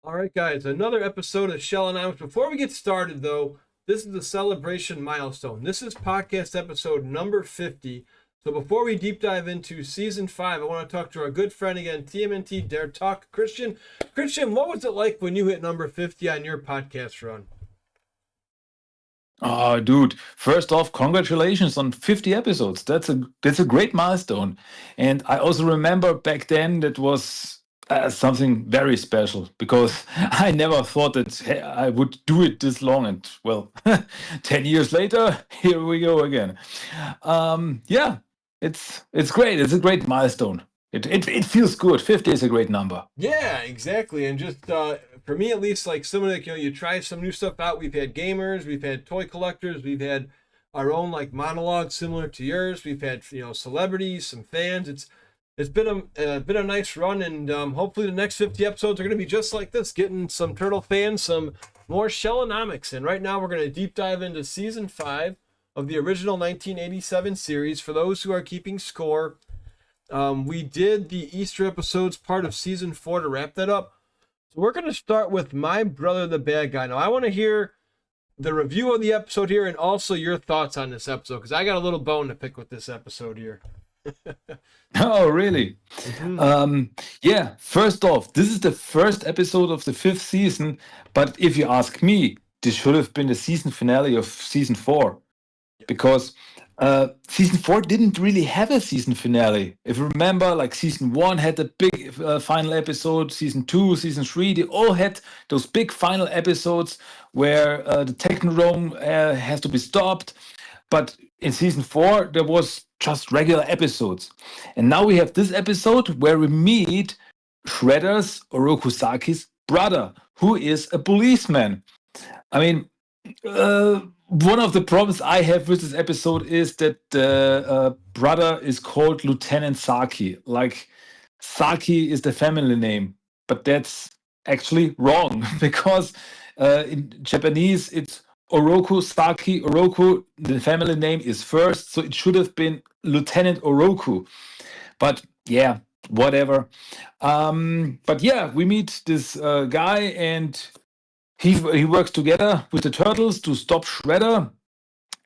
All right, guys, another episode of Shell Anonymous. Before we get started, though, this is a celebration milestone. This is podcast episode number 50. So before we deep dive into season 5, I want to talk to our good friend again, TMNTDERTALK, Christian. Christian, what was it like when you hit number 50 on your podcast run? Oh, dude! First off, congratulations on 50 episodes. That's a great milestone, and I also remember back then that was something very special because I never thought that I would do it this long. And well, 10 years later, here we go again. Yeah, it's great. It's a great milestone. It feels good. 50 is a great number. Yeah, exactly. And just for me, at least, like some of the, you try some new stuff out. We've had gamers, we've had toy collectors, we've had our own like monologue similar to yours. We've had celebrities, some fans. It's been a nice run, and hopefully the next 50 episodes are going to be just like this, getting some turtle fans, some more Shellonomics. And right now we're going to deep dive into season 5 of the original 1987 series. For those who are keeping score, we did the Easter episodes part of season 4 to wrap that up. So we're going to start with My Brother the Bad Guy. Now I want to hear the review of the episode here and also your thoughts on this episode, because I got a little bone to pick with this episode here. Oh, really? Mhm. Yeah, first off, this is the first episode of the 5th season, but if you ask me, this should have been the season finale of season 4 because season 4 didn't really have a season finale. If you remember, like season 1 had the big final episode, season 2, season 3, they all had those big final episodes where the Technodrome has to be stopped. But in season 4, there was just regular episodes. And now we have this episode where we meet Shredder's Orokusaki's brother, who is a policeman. I mean, one of the problems I have with this episode is that the brother is called Lieutenant Saki. Like, Saki is the family name, but that's actually wrong because in Japanese it's Oroku Saki. Oroku, the family name is first, so it should have been Lieutenant Oroku. But yeah, whatever. But yeah, we meet this guy and he works together with the turtles to stop Shredder.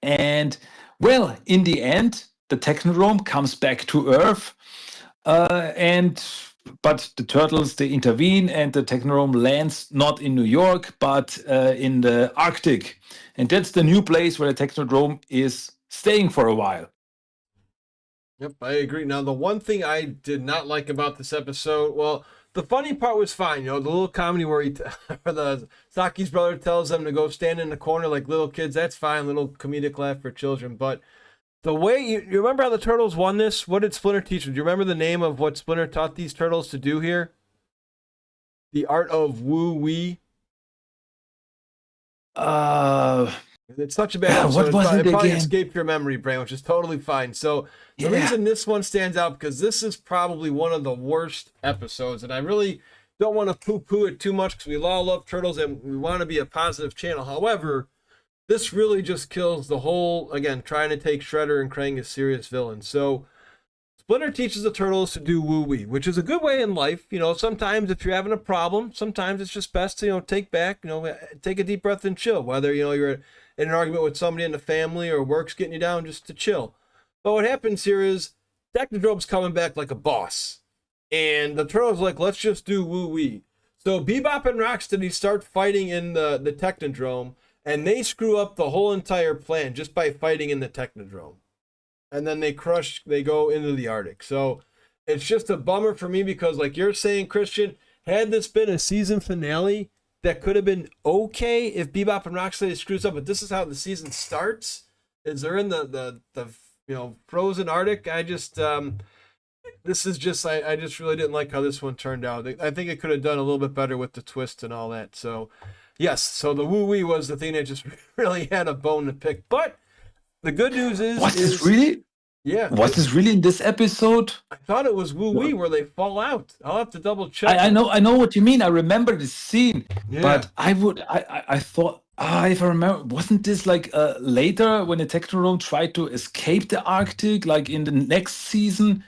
And well, in the end, the Technodrome comes back to Earth, and but the turtles they intervene, and the Technodrome lands not in New York but in the Arctic, and that's the new place where the Technodrome is staying for a while. Yep, I agree. Now, the one thing I did not like about this episode, well, the funny part was fine. The little comedy where where the Saki's brother tells them to go stand in the corner like little kids. That's fine, little comedic laugh for children. But the way you remember how the turtles won this? What did Splinter teach them? Do you remember the name of what Splinter taught these turtles to do here? The art of woo wee. Uh, It's such a bad what episode. was It it probably again? escaped your memory brain, which is totally fine. So the Yeah. reason this one stands out because this is probably one of the worst episodes, and I really don't want to poo-poo it too much because we all love turtles and we want to be a positive channel. However, this really just kills the whole, again, trying to take Shredder and Krang as serious villains. So Splinter teaches the turtles to do woo-wee, which is a good way in life. Sometimes if you're having a problem, sometimes it's just best to, take a deep breath and chill. Whether, you're in an argument with somebody in the family or work's getting you down, just to chill. But what happens here is Technodrome's coming back like a boss. And the turtles are like, let's just do woo-wee. So Bebop and Rocksteady start fighting in the Technodrome, and they screw up the whole entire plan just by fighting in the Technodrome. And then they go into the Arctic. So it's just a bummer for me because, like you're saying, Christian, had this been a season finale, that could have been okay if Bebop and Rocksteady screws up. But this is how the season starts. Is they're in the frozen Arctic. I just this is just I just really didn't like how this one turned out. I think it could have done a little bit better with the twist and all that. So yes, so the woo wee was the thing that just really had a bone to pick. But the good news Was this really? yeah. Was this really in this episode? I thought it was woo wee where they fall out. I'll have to double check. I know what you mean. I remember the scene, Yeah. but I thought, if I remember, wasn't this like later when the Technodrome tried to escape the Arctic, like in the next season?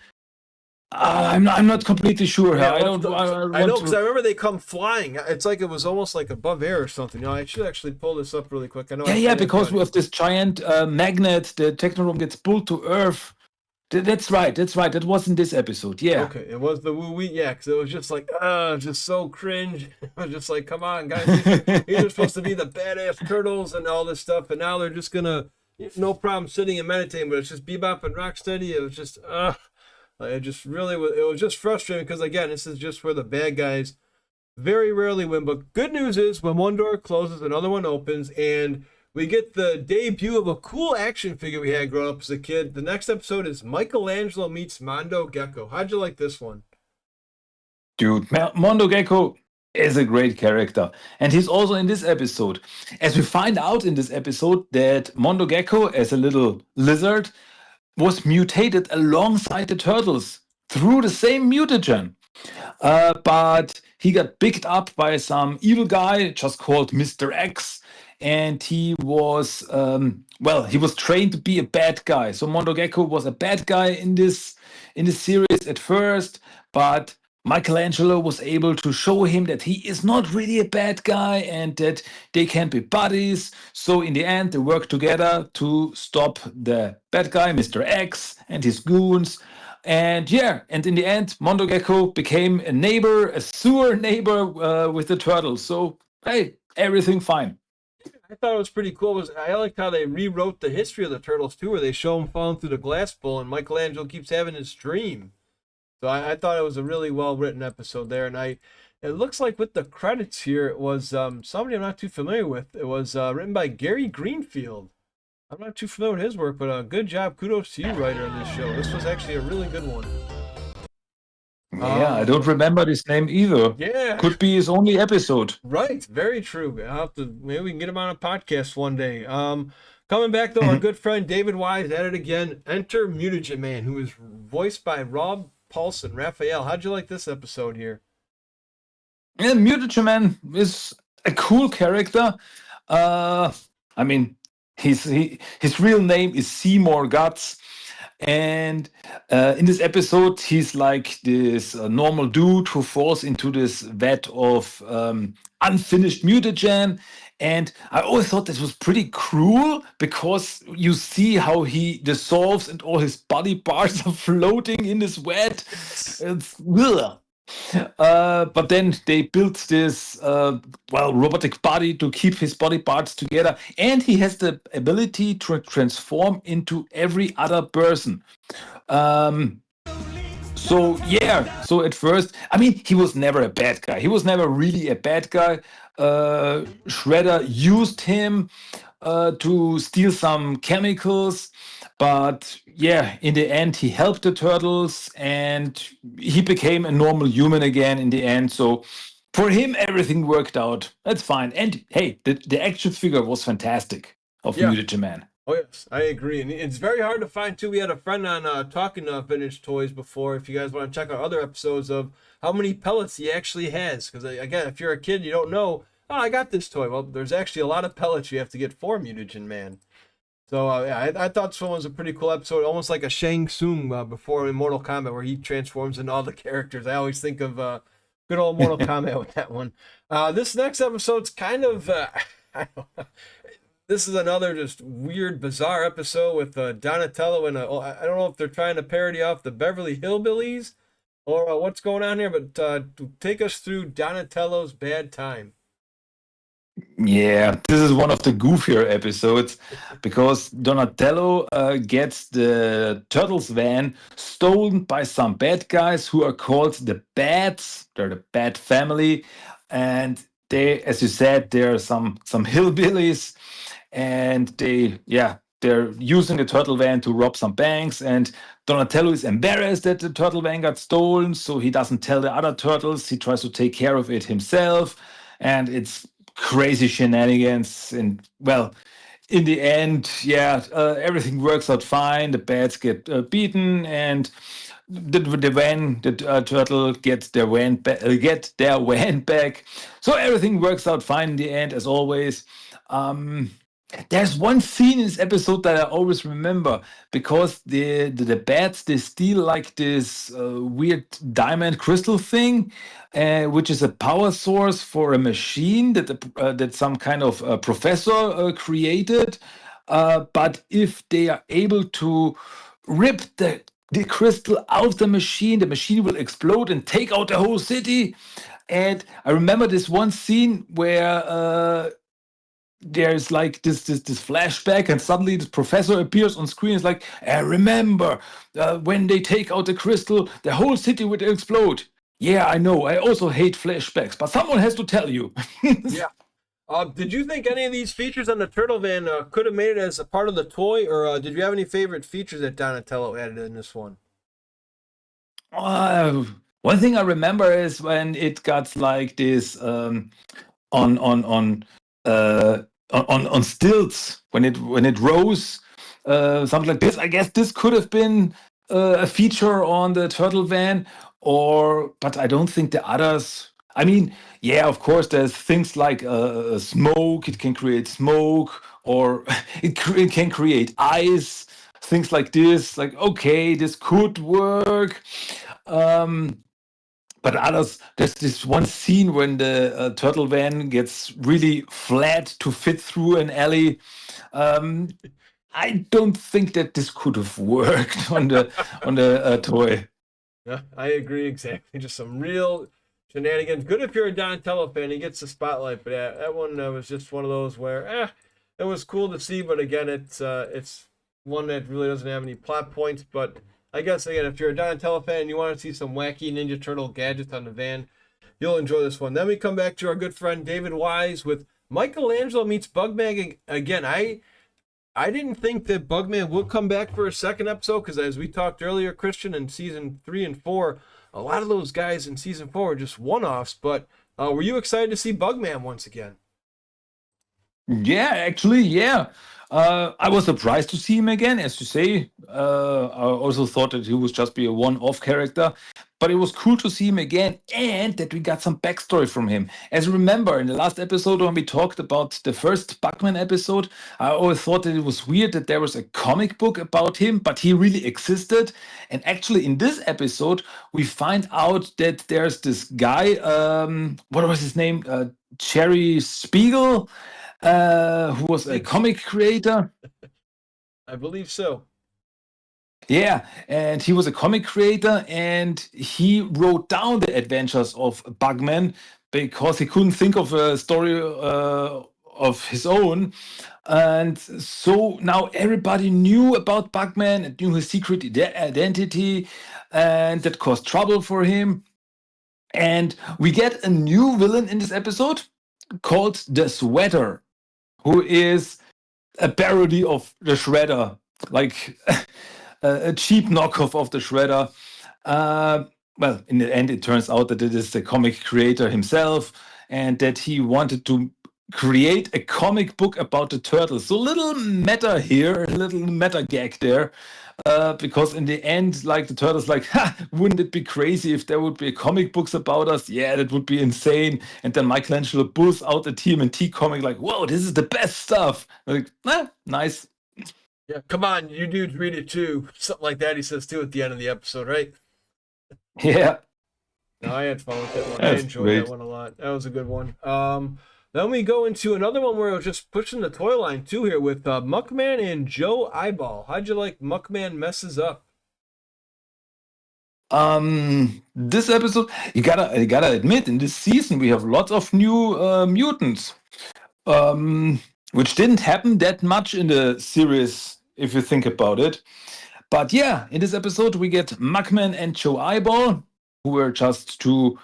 I'm not completely sure. Yeah, I don't. I I want know because I to. remember they come flying. It's like it was almost like above air or something. I should actually pull this up really quick. I know Yeah, I yeah, have because down we here. have this giant magnet. The Technodrome gets pulled to Earth. That's right. That's right. That was in this episode. Yeah. Okay, it was the woo wee, yeah, because it was just like, just so cringe. It was just like, come on, guys, these are supposed to be the badass turtles and all this stuff, and now they're just gonna, no problem sitting and meditating, but it's just Bebop and Rocksteady. It was just, it just really was. It was just frustrating because again, this is just where the bad guys very rarely win. But good news is when one door closes, another one opens, and we get the debut of a cool action figure we had growing up as a kid. The next episode is Michelangelo meets Mondo Gecko. How'd you like this one? Dude, Mondo Gecko is a great character. And he's also in this episode. As we find out in this episode that Mondo Gecko, as a little lizard, was mutated alongside the turtles through the same mutagen. But he got picked up by some evil guy just called Mr. X. And he was, he was trained to be a bad guy. So Mondo Gecko was a bad guy in this series at first, but Michelangelo was able to show him that he is not really a bad guy and that they can be buddies. So in the end, they work together to stop the bad guy, Mr. X, and his goons. And yeah, and in the end, Mondo Gecko became a neighbor, a sewer neighbor with the turtles. So hey, everything fine. I thought it was pretty cool. I liked how they rewrote the history of the turtles too, where they show him falling through the glass bowl, and Michelangelo keeps having his dream. So I thought it was a really well written episode there, and it looks like with the credits here, it was somebody I'm not too familiar with. It was written by Gary Greenfield. I'm not too familiar with his work, but good job. Kudos to you, writer of this show. This was actually a really good one. Yeah, I don't remember his name either. Yeah. Could be his only episode. Right, very true. I'll have to maybe we can get him on a podcast one day. Coming back though, our good friend David Wise at it again. Enter Mutagen Man, who is voiced by Rob Paulson. Raphael, how'd you like this episode here? Yeah, Mutagen Man is a cool character. I mean, his real name is Seymour Guts, and in this episode, he's like this normal dude who falls into this vat of unfinished mutagen. And I always thought this was pretty cruel because you see how he dissolves and all his body parts are floating in this vat. It's ugh. But then they built this robotic body to keep his body parts together, and he has the ability to transform into every other person. So at first, I mean, he was never a bad guy. He was never really a bad guy. Shredder used him to steal some chemicals, but yeah, in the end, he helped the turtles and he became a normal human again in the end. So for him, everything worked out. That's fine. And hey, the action figure was fantastic of Mutagen Man. Oh yes, I agree, and it's very hard to find too. We had a friend on talking vintage toys before. If you guys want to check out other episodes of how many pellets he actually has, because again, if you're a kid, you don't know. Oh, I got this toy. Well, there's actually a lot of pellets you have to get for Mutagen Man. So I thought this one was a pretty cool episode, almost like a Shang Tsung before in Mortal Kombat, where he transforms into all the characters. I always think of good old Mortal Kombat with that one. This next episode's kind of, I don't know. This is another just weird, bizarre episode with Donatello and I don't know if they're trying to parody off the Beverly Hillbillies or what's going on here, but take us through Donatello's bad time. Yeah, this is one of the goofier episodes because Donatello gets the Turtles van stolen by some bad guys who are called the Bats. They're the Bat family, and they, as you said, they're some hillbillies, and they're using the turtle van to rob some banks. And Donatello is embarrassed that the turtle van got stolen, so he doesn't tell the other turtles. He tries to take care of it himself, and it's crazy shenanigans. And well, in the end, everything works out fine. The bats get beaten, and the turtle gets their van back. So everything works out fine in the end, as always. There's one scene in this episode that I always remember because the bats they steal like this weird diamond crystal thing, which is a power source for a machine that some kind of professor created. But if they are able to rip the crystal out of the machine will explode and take out the whole city. And I remember this one scene where there's like this flashback, and suddenly the professor appears on screen. It's like, remember when they take out the crystal, the whole city would explode. Yeah, I know. I also hate flashbacks, but someone has to tell you. Yeah. Did you think any of these features on the Turtle Van could have made it as a part of the toy, or did you have any favorite features that Donatello added in this one? One thing I remember is when it got like this on on on on stilts when it rose, something like this. I guess this could have been a feature on the Turtle Van, or but I don't think the others. I mean, yeah, of course, there's things like smoke. It can create smoke, or it can create ice. Things like this, like okay, this could work. Um, but others, there's this one scene when the turtle van gets really flat to fit through an alley. Um, I don't think that this could have worked on the toy. Yeah, I agree exactly. Just some real shenanigans. Good if you're a Donatello fan, he gets the spotlight. But yeah, that one was just one of those where, it was cool to see. But again, it's one that really doesn't have any plot points. But I guess again, if you're a Donatello fan and you want to see some wacky Ninja Turtle gadgets on the van, you'll enjoy this one. Then we come back to our good friend David Wise with Michelangelo meets Bugman again. I didn't think that Bugman would come back for a second episode because, as we talked earlier, Christian, in season 3 and 4, a lot of those guys in season 4 were just one-offs. But were you excited to see Bugman once again? Yeah, actually, yeah. I was surprised to see him again, as you say. I also thought that he would just be a one-off character, but it was cool to see him again, and that we got some backstory from him. As you remember, in the last episode when we talked about the first Bugman episode, I always thought that it was weird that there was a comic book about him, but he really existed. And actually, in this episode, we find out that there's this guy. What was his name? Cherry Spiegel, who was a comic creator. I believe so. Yeah, and he was a comic creator, and he wrote down the adventures of Bugman because he couldn't think of a story of his own. And so now everybody knew about Bugman and knew his secret identity, and that caused trouble for him. And we get a new villain in this episode called the Sweater, who is a parody of the Shredder, like a cheap knockoff of the Shredder. Well, in the end, it turns out that it is the comic creator himself, and that he wanted to create a comic book about the turtles. So little meta here, a little meta gag there. Because in the end, like the turtles, like, ha, wouldn't it be crazy if there would be comic books about us? Yeah, that would be insane. And then Michelangelo pulls out a TMNT comic, like, whoa, this is the best stuff. Like, nice. Yeah, come on, you dudes read it too. Something like that he says too at the end of the episode, right? Yeah. No, I had fun with that one. I enjoyed that one a lot. That was a good one. Then we go into another one where I was just pushing the toy line too here with Muckman and Joe Eyeball. How'd you like Muckman Messes Up? This episode, you gotta admit, in this season we have lots of new mutants, which didn't happen that much in the series if you think about it. But yeah, in this episode we get Muckman and Joe Eyeball, who were just two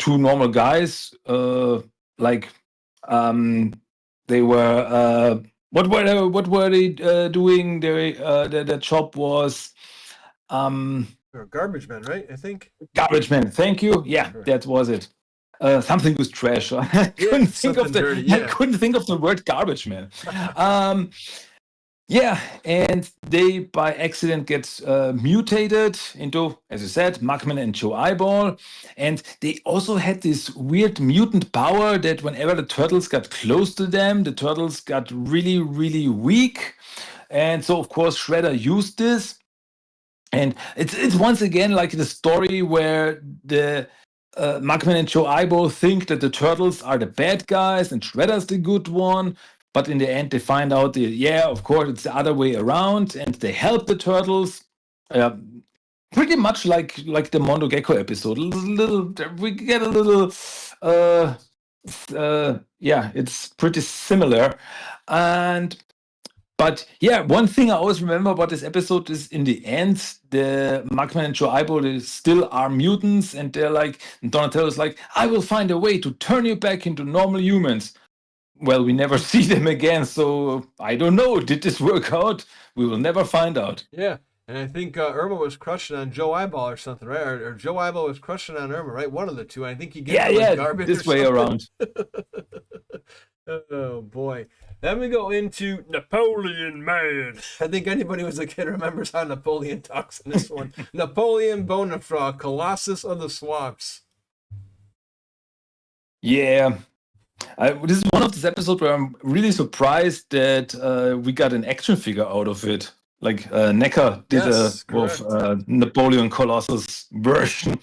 normal guys. Like they were what were they doing? Their job was Garbage Men, right? I think. Garbage Man. Thank you. Yeah, Sure. that was it. Something with trash. I couldn't think of something dirty, yeah. I couldn't think of the word garbage man. Yeah, and they by accident get mutated into, as you said, Mugman and Joe Eyeball. And they also had this weird mutant power that whenever the turtles got close to them, the turtles got really, really weak. And so, of course, Shredder used this. And it's once again like the story where the Mugman and Joe Eyeball think that the turtles are the bad guys and Shredder's the good one. But in the end, they find out, yeah, of course, it's the other way around, and they help the turtles. Uh, Pretty much like the Mondo Gecko episode. We get a little, yeah, it's pretty similar. And but yeah, one thing I always remember about this episode is in the end, the Mugman and Joe Eyeball they still are mutants, and they're like, and Donatello's like, I will find a way to turn you back into normal humans. Well, we never see them again, so I don't know. Did this work out? We will never find out. Yeah. And I think Irma was crushing on Joe Eyeball or something, right? Or Joe Eyeball was crushing on Irma, right? One of the two. I think he gets Yeah, garbage this or way something. around. Oh boy. Then we go into Napoleon Man. I think anybody who was a kid remembers how Napoleon talks in this one. Napoleon Bonaparte, Colossus of the Swamps. Yeah. This is one of these episodes where I'm really surprised that we got an action figure out of it. Like Necker did Yes, with Napoleon Colossus version.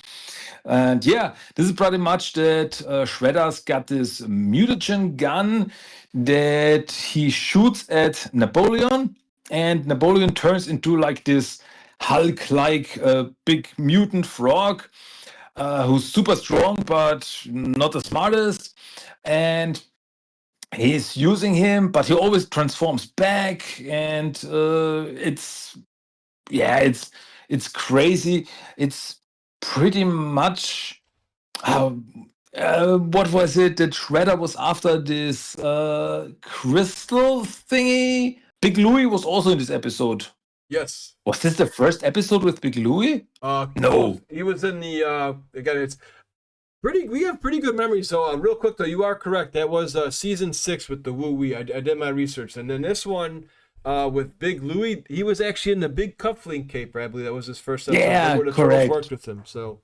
And yeah, this is pretty much that Shredder's got this mutagen gun that he shoots at Napoleon, and Napoleon turns into like this Hulk-like big mutant frog who's super strong but not the smartest. And he's using him, but he always transforms back, and it's crazy. It's pretty much what was it that Shredder was after this crystal thingy? Big Louie was also in this episode. Yes. Was this the first episode with Big Louie? No. He was in the again. It's pretty. We have pretty good memory. So real quick though, you are correct. That was season 6 with the Woo Wee. I did my research, and then this one with Big Louie, he was actually in the Big Cufflink Caper. I believe that was his first episode. Yeah, where the correct. Turtles worked with him. So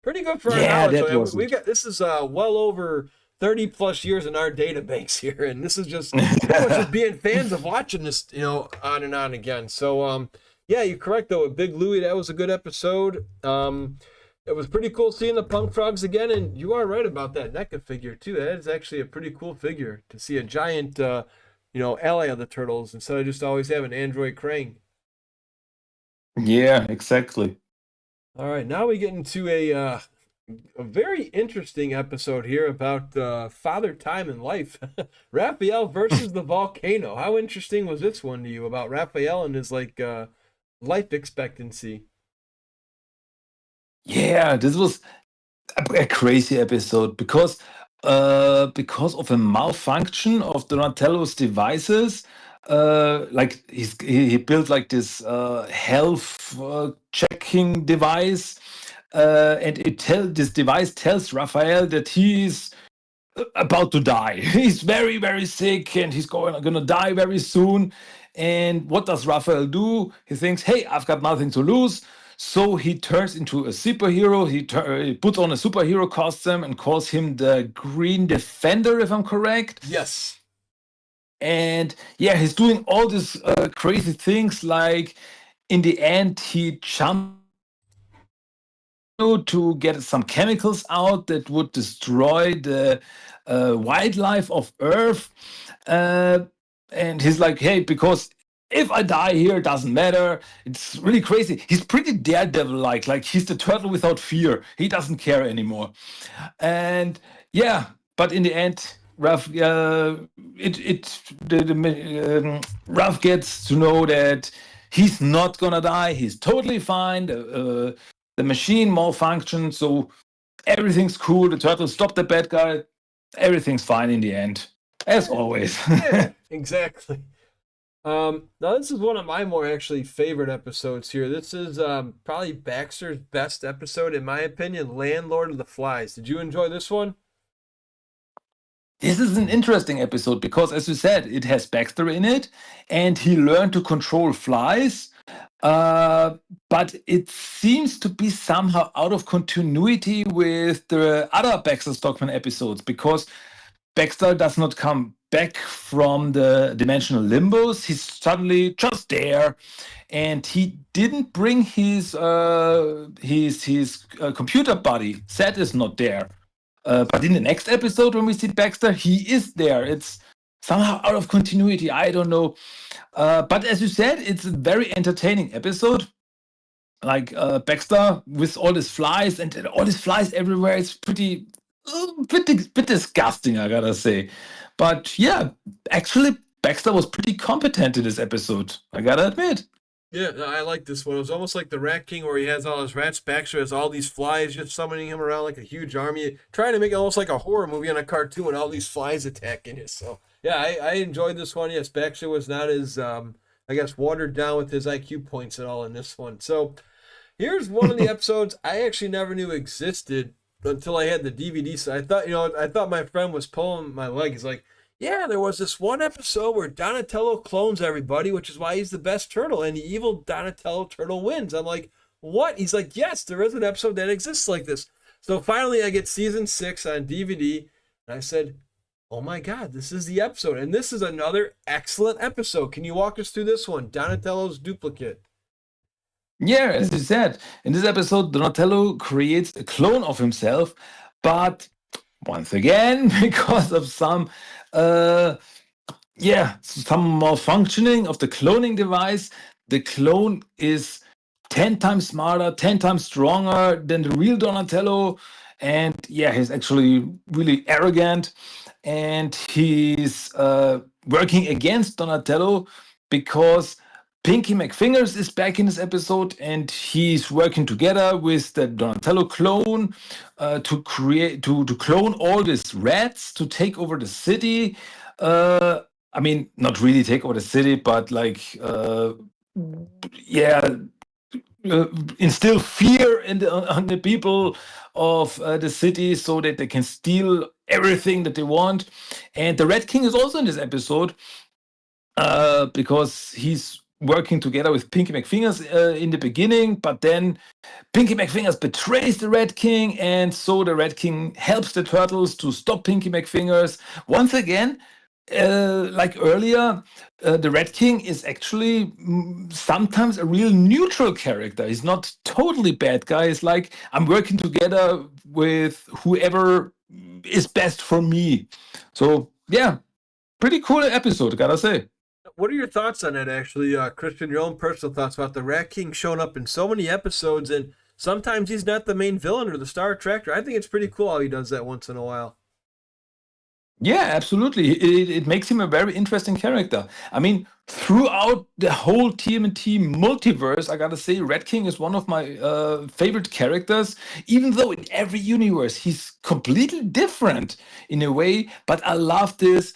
pretty good for our Yeah, knowledge. that So, was we it. got this is well over 30 plus years in our databanks here, and this is just pretty much just being fans of watching this, on and on again. So yeah, you're correct though. With Big Louie, that was a good episode. It was pretty cool seeing the Punk Frogs again, and you are right about that NECA figure too. That is actually a pretty cool figure to see a giant, ally of the Turtles instead of just always having Android Krang. Yeah, exactly. All right, now we get into a very interesting episode here about Father Time and life. Raphael versus the volcano. How interesting was this one to you about Raphael and his life expectancy? Yeah, this was a crazy episode because of a malfunction of Donatello's devices. Like he built like this health checking device, and this device tells Raphael that he's about to die. He's very, very sick, and he's gonna die very soon. And what does Raphael do? He thinks, "Hey, I've got nothing to lose." So he turns into a superhero. He puts on a superhero costume and calls him the Green Defender, if I'm correct. Yes. And yeah, he's doing all these crazy things. Like in the end, he jumps to get some chemicals out that would destroy the wildlife of Earth. And he's like, hey, because if I die here, it doesn't matter. It's really crazy. He's pretty daredevil-like. Like he's the turtle without fear. He doesn't care anymore. And yeah, but in the end, Raph Raph gets to know that he's not gonna die. He's totally fine. The machine malfunctioned, so everything's cool. The turtles stop the bad guy. Everything's fine in the end, as always. Yeah, exactly. Now this is one of my more actually favorite episodes here. This is probably Baxter's best episode in my opinion, Landlord of the Flies. Did you enjoy this one? This is an interesting episode because, as you said, it has Baxter in it, and he learned to control flies. But it seems to be somehow out of continuity with the other Baxter Stockman episodes because Baxter does not come back from the dimensional limbos. He's suddenly just there, and he didn't bring his computer buddy. Seth is not there. But in the next episode, when we see Baxter, he is there. It's somehow out of continuity. I don't know. But as you said, it's a very entertaining episode. Like Baxter with all these flies and all these flies everywhere. It's bit disgusting, I gotta say. But yeah, actually, Baxter was pretty competent in this episode. I gotta admit. Yeah, I like this one. It was almost like the Rat King where he has all his rats. Baxter has all these flies just summoning him around like a huge army, trying to make it almost like a horror movie on a cartoon with all these flies attacking it. So, yeah, I enjoyed this one. Yes, Baxter was not as, I guess, watered down with his IQ points at all in this one. So, here's one of the episodes I actually never knew existed until I had the DVD. So I thought my friend was pulling my leg. He's like, yeah, there was this one episode where Donatello clones everybody, which is why he's the best turtle, and the evil Donatello turtle wins. I'm like, what? He's like, yes, there is an episode that exists like this. So finally, I get season 6 on DVD, and I said, oh my God, this is the episode. And this is another excellent episode. Can you walk us through this one? Donatello's duplicate. Yeah, as you said, in this episode, Donatello creates a clone of himself, but once again, because of some malfunctioning of the cloning device, the clone is 10 times smarter, 10 times stronger than the real Donatello. And yeah, he's actually really arrogant, and he's working against Donatello because Pinky McFingers is back in this episode, and he's working together with the Donatello clone to clone all these rats to take over the city. I mean, not really take over the city, but instill fear on the people of the city so that they can steal everything that they want. And the Red King is also in this episode because he's working together with Pinky McFingers in the beginning, but then Pinky McFingers betrays the Red King, and so the Red King helps the Turtles to stop Pinky McFingers. Once again, like earlier, the Red King is actually sometimes a real neutral character. He's not totally bad guy. He's like, I'm working together with whoever is best for me. So yeah, pretty cool episode, gotta say. What are your thoughts on that, actually, Christian? Your own personal thoughts about the Rat King showing up in so many episodes, and sometimes he's not the main villain or the star attractor. I think it's pretty cool how he does that once in a while. Yeah, absolutely. It makes him a very interesting character. I mean, throughout the whole TMNT multiverse, I gotta say, Red King is one of my favorite characters, even though in every universe he's completely different in a way. But I love this.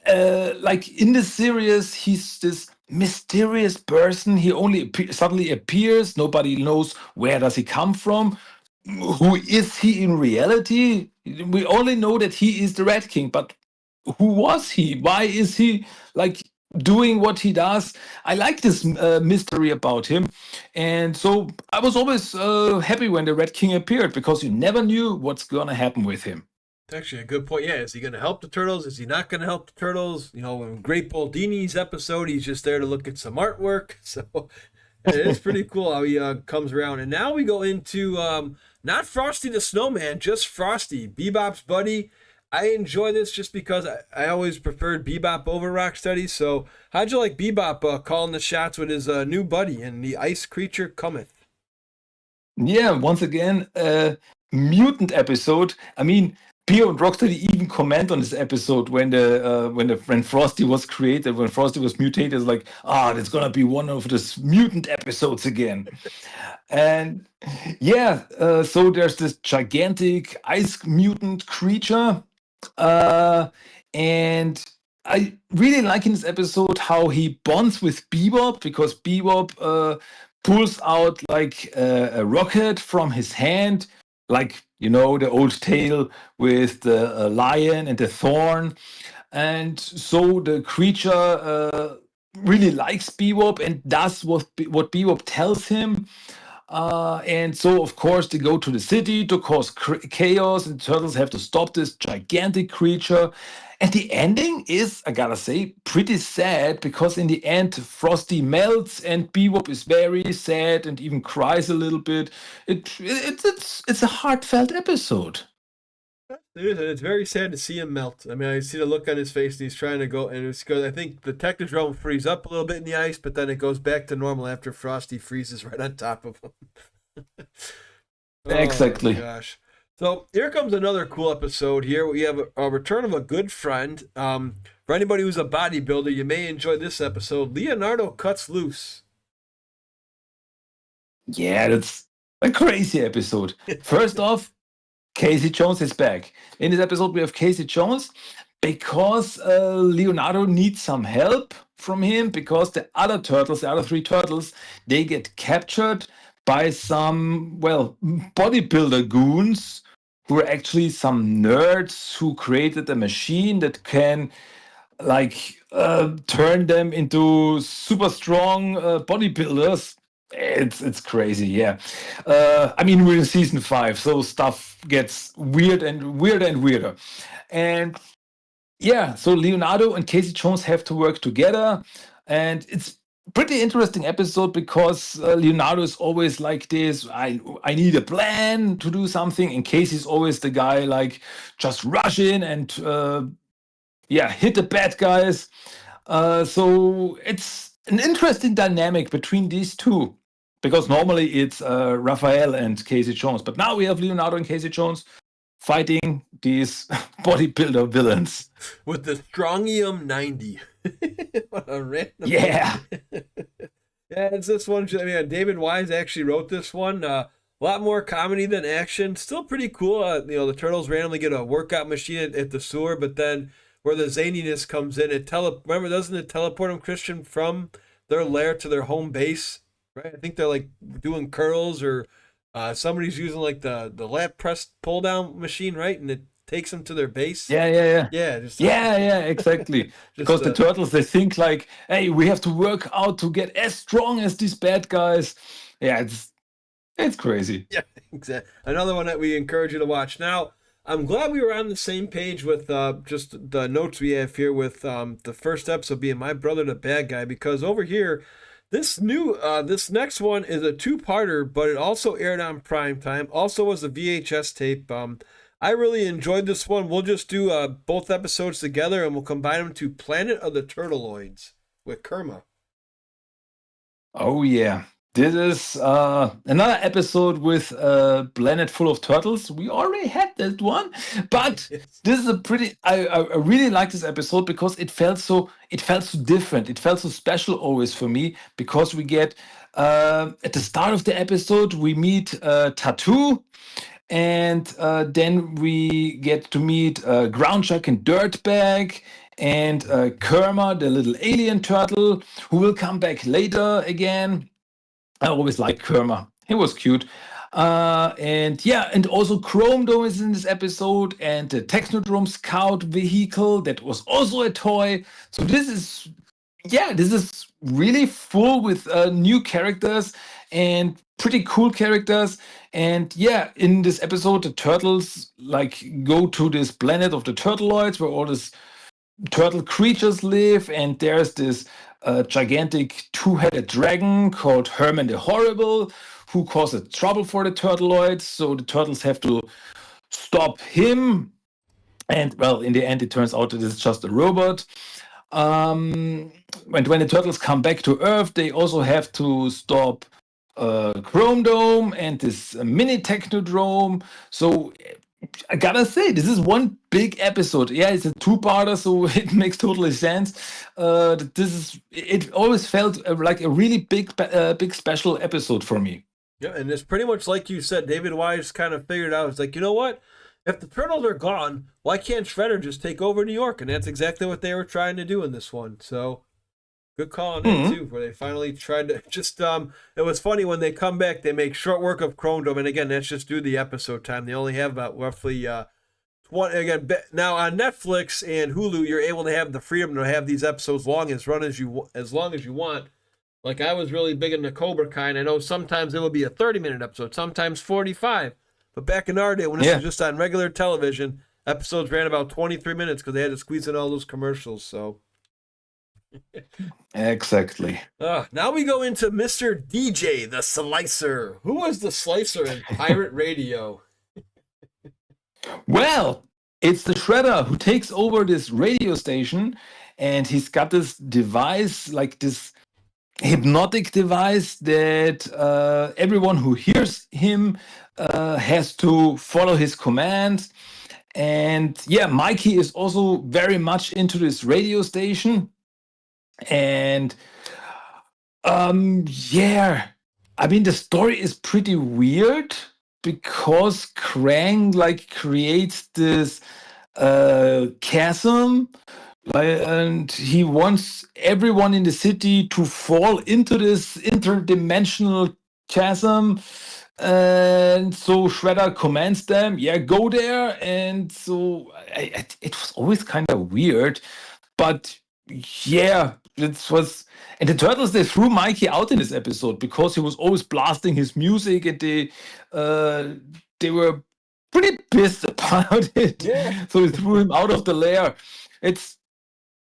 Like in the series, he's this mysterious person. He only suddenly appears. Nobody knows where does he come from. Who is he in reality? We only know that he is the Red King, but who was he? Why is he like doing what he does? I like this mystery about him, and so I was always happy when the Red King appeared because you never knew what's gonna happen with him. It's actually a good point. Yeah, is he going to help the Turtles? Is he not going to help the Turtles? You know, in Great Baldini's episode, he's just there to look at some artwork. So it is pretty cool how he comes around. And now we go into not Frosty the Snowman, just Frosty, Bebop's buddy. I enjoy this just because I always preferred Bebop over Rocksteady. So how'd you like Bebop calling the shots with his new buddy and the Ice Creature Cometh? Yeah, once again, mutant episode. I mean, Pio and Rocksteady even comment on this episode when Frosty was created, when Frosty was mutated, it's like, that's gonna be one of these mutant episodes again. And yeah, so there's this gigantic ice mutant creature, and I really like in this episode how he bonds with Bebop because Bebop pulls out like a rocket from his hand, like You know, the old tale with the lion and the thorn. And so the creature really likes Bebop and does what Bebop tells him. And so, of course, they go to the city to cause chaos, and the turtles have to stop this gigantic creature. And the ending is, I gotta say, pretty sad because in the end, Frosty melts and Bebop is very sad and even cries a little bit. It's a heartfelt episode. It is, and it's very sad to see him melt. I mean, I see the look on his face, and he's trying to go, and it's because I think the Technodrome frees up a little bit in the ice, but then it goes back to normal after Frosty freezes right on top of him. Exactly. Oh, gosh. So here comes another cool episode here. We have a return of a good friend. For anybody who's a bodybuilder, you may enjoy this episode. Leonardo cuts loose. Yeah, that's a crazy episode. First off, Casey Jones is back. In this episode, we have Casey Jones because Leonardo needs some help from him because the other turtles, the other three turtles, they get captured by some, well, bodybuilder goons who are actually some nerds who created a machine that can like turn them into super strong bodybuilders. It's crazy, yeah. I mean, we're in season 5, so stuff gets weird and weirder and weirder. And yeah, so Leonardo and Casey Jones have to work together, and it's pretty interesting episode because Leonardo is always like this. I need a plan to do something, and Casey's always the guy like just rush in and yeah, hit the bad guys. So it's an interesting dynamic between these two because normally it's Raphael and Casey Jones, but now we have Leonardo and Casey Jones fighting these bodybuilder villains with the Strongium 90. What a random. Yeah. Yeah, it's this one. I mean, David Wise actually wrote this one. A lot more comedy than action. Still pretty cool. The turtles randomly get a workout machine at the sewer, but then where the zaniness comes in, remember, doesn't it teleport them, Christian, from their lair to their home base? Right? I think they're like doing curls or somebody's using like the lat press pull down machine, right? And it takes them to their base. Yeah. Yeah, exactly. Because the turtles, they think like, hey, we have to work out to get as strong as these bad guys. Yeah, it's crazy. Yeah, exactly. Another one that we encourage you to watch. Now, I'm glad we were on the same page with just the notes we have here with the first episode being My Brother the Bad Guy, because over here, this next one is a two-parter, but it also aired on prime time. Also was a VHS tape. I really enjoyed this one. We'll just do both episodes together, and we'll combine them to Planet of the Turtleoids with Kerma. Oh yeah. This is another episode with a planet full of turtles. We already had that one, but Yes. this is a pretty. I really like this episode because it felt so different. It felt so special always for me because we get at the start of the episode we meet Tattoo, and then we get to meet Groundchuck and Dirtbag and Kerma, the little alien turtle, who will come back later again. I always liked Kerma. He was cute. And yeah, and also Chrome Dome is in this episode, and the Technodrome Scout vehicle that was also a toy. So this is really full with new characters and pretty cool characters. And yeah, in this episode, the turtles like go to this planet of the Turtleoids where all these turtle creatures live, and there's this gigantic two-headed dragon called Herman the Horrible, who causes trouble for the Turtleoids. So the turtles have to stop him. And well, in the end, it turns out that it's just a robot. When the turtles come back to Earth, they also have to stop Chrome Dome and this mini Technodrome. So I gotta say, this is one big episode. Yeah, it's a two-parter, so it makes totally sense. It always felt like a really big special episode for me. Yeah, and it's pretty much like you said. David Wise kind of figured out. It's like, you know what? If the turtles are gone, why can't Shredder just take over New York? And that's exactly what they were trying to do in this one. So Good call on that Mhm. too, where they finally tried to just it was funny when they come back, they make short work of Chrome, and again, that's just due to the episode time. They only have about roughly 20 again now on Netflix and Hulu, you're able to have the freedom to have these episodes as long as you want. Like I was really big into Cobra Kai, and I know sometimes it will be a 30-minute episode, sometimes 45. But back in our day when this Yeah, was just on regular television, episodes ran about 23 minutes because they had to squeeze in all those commercials. So exactly. now we go into Mr. DJ, the Slicer. Who was the Slicer in Pirate Radio? Well, it's the Shredder who takes over this radio station, and he's got this device, like this hypnotic device that everyone who hears him has to follow his commands. And yeah, Mikey is also very much into this radio station. And yeah, I mean, the story is pretty weird because Krang like creates this chasm, like, and he wants everyone in the city to fall into this interdimensional chasm. And so Shredder commands them, yeah, go there. And so it was always kind of weird, but yeah, it was. And the Turtles, they threw Mikey out in this episode because he was always blasting his music, and they were pretty pissed about it. Yeah. So they threw him out of the lair. It's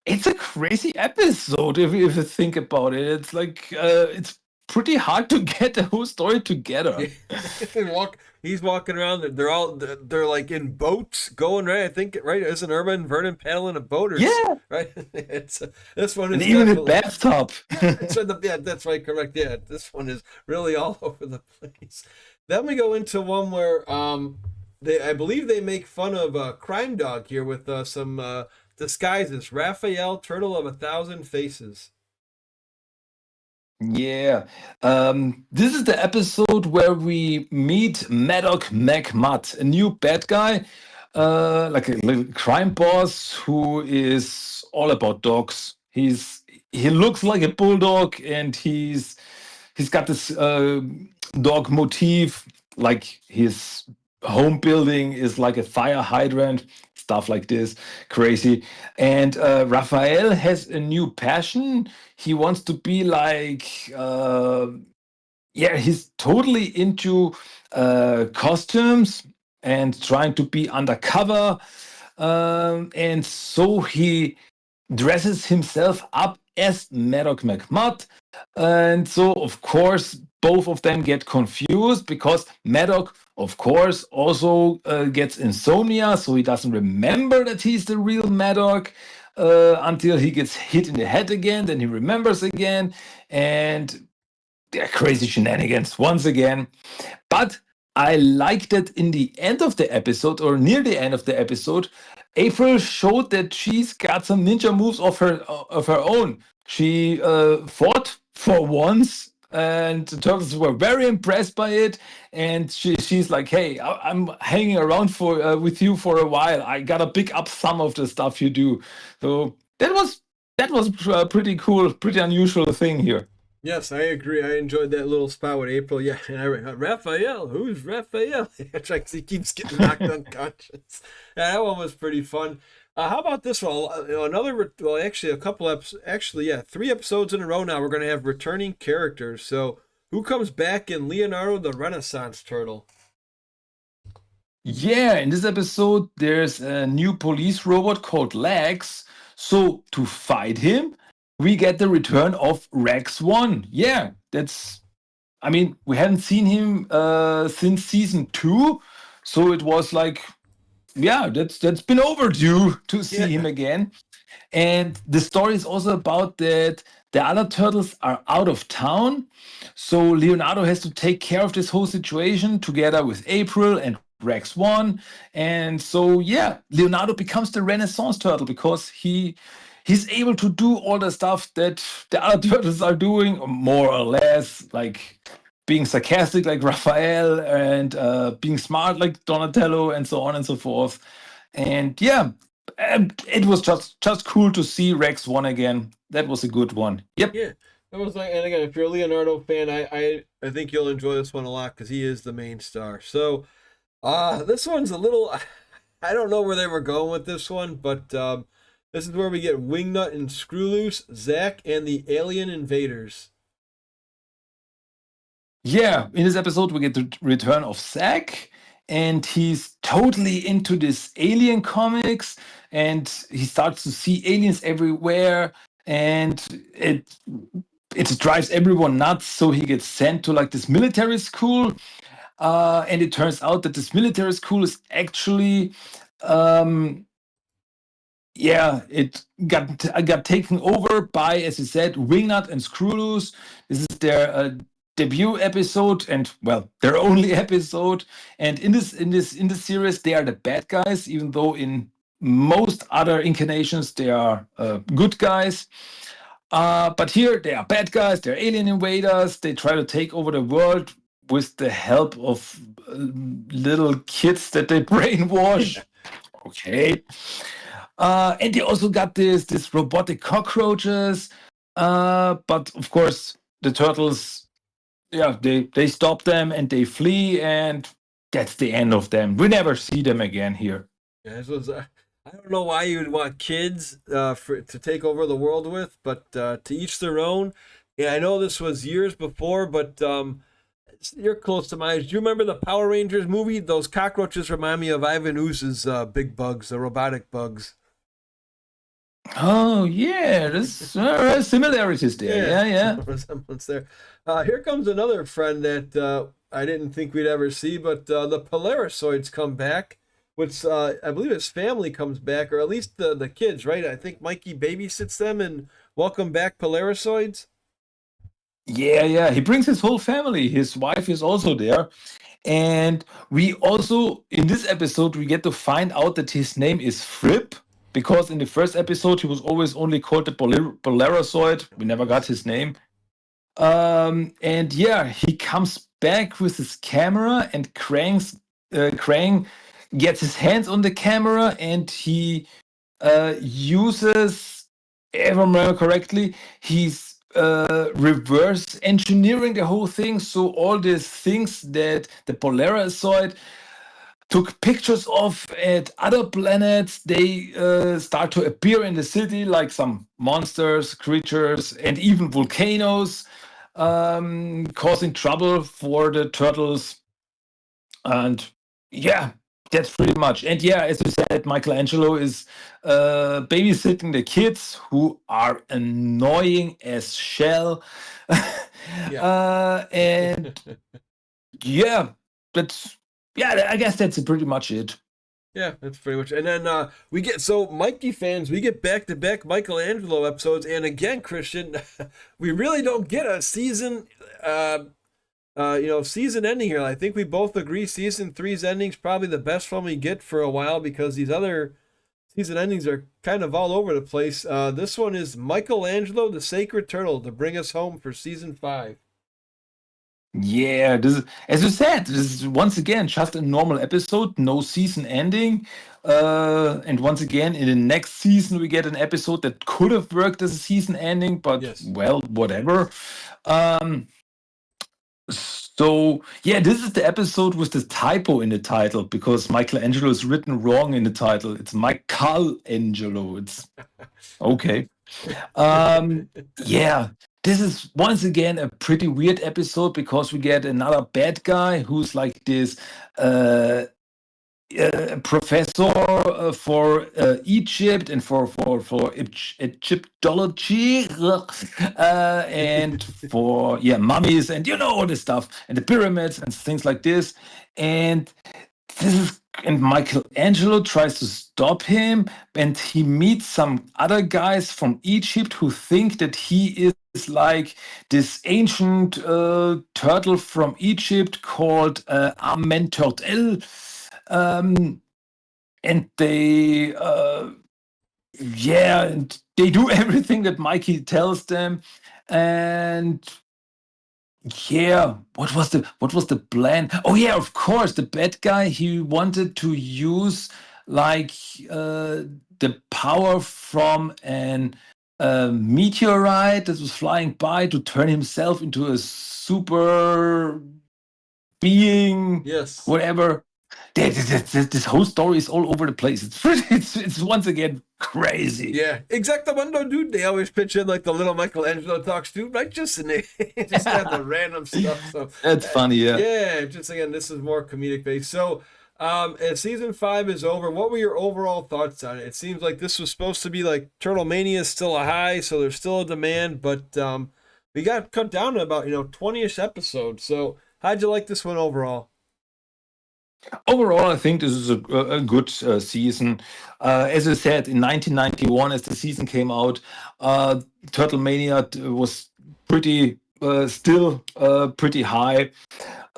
it's a crazy episode if you think about it. It's like it's pretty hard to get the whole story together. He's walking around. They're like in boats going right. I think right. Isn't Urban Vernon paddling a boat or Yeah, right? It's this one and is even a definitely bathtub. yeah. That's right. Correct. Yeah, this one is really all over the place. Then we go into one where I believe they make fun of Crime Dog here with some disguises. Raphael, Turtle of 1,000 Faces. Yeah. This is the episode where we meet Maddox McMutt, a new bad guy, like a little crime boss who is all about dogs. He looks like a bulldog, and he's got this dog motif, like his home building is like a fire hydrant, stuff like this, crazy. And Raphael has a new passion. He wants to be like yeah, he's totally into costumes and trying to be undercover. And so he dresses himself up as Maddox McMutt. And so, of course, both of them get confused because Maddox, of course, also gets insomnia. So he doesn't remember that he's the real Maddox until he gets hit in the head again. Then he remembers again. And they're crazy shenanigans once again. But I like that in the end of the episode, or near the end of the episode, April showed that she's got some ninja moves of her own. She fought for once, and the Turtles were very impressed by it. And she's like, "Hey, I'm hanging around for with you for a while. I gotta pick up some of the stuff you do." So that was a pretty cool, pretty unusual thing here. Yes, I agree. I enjoyed that little spot with April. Yeah, and Raphael, who's Raphael? It's like he keeps getting knocked unconscious. Yeah, that one was pretty fun. How about this one? Well, actually, actually, yeah, 3 episodes in a row now. We're going to have returning characters. So, who comes back in Leonardo the Renaissance Turtle? Yeah, in this episode, there's a new police robot called Lex. So to fight him, we get the return of Rex 1. Yeah, I mean, we hadn't seen him since season 2. So it was like, yeah, that's been overdue to see him Yeah, again. And the story is also about that the other turtles are out of town. So Leonardo has to take care of this whole situation together with April and Rex One. And so yeah, Leonardo becomes the Renaissance turtle because he's able to do all the stuff that the other turtles are doing, more or less, like being sarcastic like Raphael and being smart like Donatello and so on and so forth. And yeah, it was just cool to see Rex 1 again. That was a good one. Yep. Yeah, that was like, and again, if you're a Leonardo fan, I think you'll enjoy this one a lot because he is the main star. So, this one's a little, I don't know where they were going with this one, but this is where we get Wingnut and Screwloose, Zack, and the Alien Invaders. Yeah, in this episode, we get the return of Zack, and he's totally into this alien comics, and he starts to see aliens everywhere, and it drives everyone nuts. So he gets sent to like this military school, and it turns out that this military school is actually it got taken over by, as you said, Wingnut and Screwloose. This is their debut episode, and well, their only episode. And in this series, they are the bad guys, even though in most other incarnations they are good guys. But here they are bad guys. They're alien invaders. They try to take over the world with the help of little kids that they brainwash. Okay. And they also got this robotic cockroaches. But of course, the turtles, they stop them and they flee, and that's the end of them. We never see them again here. Yeah, this was. I don't know why you would want kids to take over the world with, but to each their own. Yeah, I know this was years before, but you're close to my age. Do you remember the Power Rangers movie? Those cockroaches remind me of Ivan Ooze's big bugs, the robotic bugs. Oh yeah, there's similarities there. Yeah. Resemblance there. Here comes another friend that I didn't think we'd ever see, but the Polarisoids come back. Which I believe his family comes back, or at least the kids, right? I think Mikey babysits them and welcome back Polarisoids. Yeah. He brings his whole family. His wife is also there. And we also, in this episode, we get to find out that his name is Fripp, because in the first episode, he was always only called the Polarisoid. We never got his name. And yeah, he comes back with his camera, and Krang gets his hands on the camera, and he uses, if I remember correctly, he's reverse engineering the whole thing. So all these things that the Polarisoid took pictures of at other planets, they start to appear in the city, like some monsters, creatures, and even volcanoes, causing trouble for the turtles. And yeah, that's pretty much. And yeah, as you said, Michelangelo is babysitting the kids, who are annoying as shell. And yeah, I guess that's pretty much it. Yeah, that's pretty much. And then we get, so Mikey fans, we get back-to-back Michelangelo episodes, and again, Christian, we really don't get a season season ending here. I think we both agree season 3's ending is probably the best one we get for a while, because these other season endings are kind of all over the place. This one is Michelangelo the Sacred Turtle to bring us home for season 5. Yeah, this is, as you said, this is once again just a normal episode, no season ending. And once again, in the next season, we get an episode that could have worked as a season ending, but Yes. well, whatever. So yeah, this is the episode with the typo in the title, because Michelangelo is written wrong in the title. It's Michelangelo. It's okay. Yeah, this is once again a pretty weird episode, because we get another bad guy who's like this professor for Egypt and for Egyptology, and for mummies, and all this stuff, and the pyramids and things like this. And Michelangelo tries to stop him, and he meets some other guys from Egypt who think that he is like this ancient turtle from Egypt called Amenturtle. And they and they do everything that Mikey tells them. And yeah, what was the plan? Oh yeah, of course, the bad guy, he wanted to use like the power from an meteorite that was flying by to turn himself into a super being, Yes. whatever. This whole story is all over the place. It's once again crazy. Yeah, Exactamundo, dude. They always pitch in like the little Michelangelo talks, dude. Like just in just have the random stuff. So That's funny, yeah. yeah. Just again, this is more comedic based. So, as season 5 is over, what were your overall thoughts on it? It seems like this was supposed to be like Turtle Mania is still a high, so there's still a demand, but we got cut down to about 20ish episodes. So how'd you like this one overall? Overall, I think this is a good season. As I said, in 1991, as the season came out, Turtle Mania was pretty still pretty high,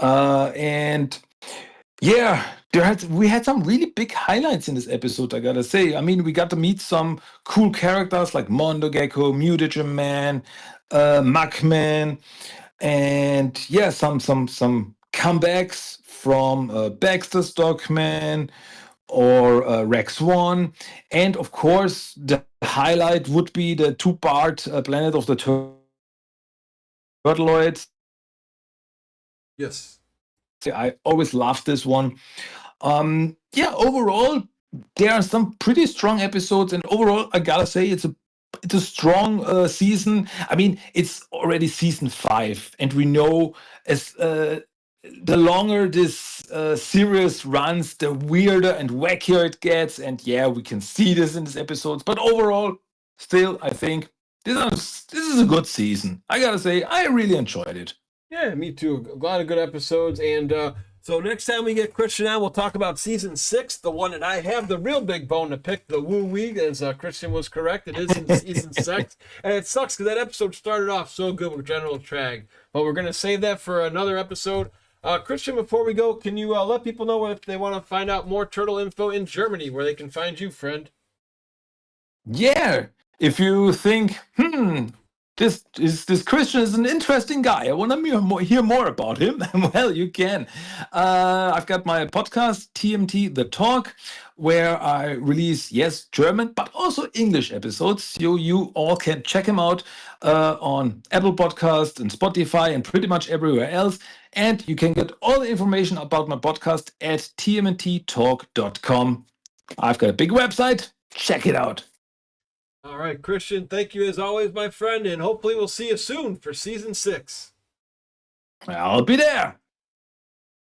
and yeah, we had some really big highlights in this episode. I gotta say. I mean, we got to meet some cool characters like Mondo Gecko, Mutagen Man, Mugman, and yeah, some comebacks from Baxter Stockman or Rex One, and of course the highlight would be the two-part Planet of the Turtleoids. Yes. I always loved this one. Yeah, overall there are some pretty strong episodes, and overall I gotta say it's a strong season. I mean, it's already season 5, and we know as the longer this series runs, the weirder and wackier it gets. And yeah, we can see this in these episodes. But overall, still, I think this is a good season. I gotta say, I really enjoyed it. Yeah, me too. A lot of good episodes. And so next time we get Christian on, we'll talk about season 6, the one that I have the real big bone to pick, the woo wee, as Christian was correct. It is in season 6. And it sucks because that episode started off so good with General Trag. But we're going to save that for another episode. Christian, before we go, can you let people know if they want to find out more turtle info in Germany, where they can find you, friend? Yeah, if you think, this Christian is an interesting guy. I want to hear more about him. Well, you can. I've got my podcast, TMT The Talk, where I release, yes, German, but also English episodes. So you all can check him out on Apple Podcasts and Spotify and pretty much everywhere else. And you can get all the information about my podcast at tmnttalk.com. I've got a big website. Check it out. All right, Christian, thank you as always, my friend, and hopefully we'll see you soon for season 6. I'll be there.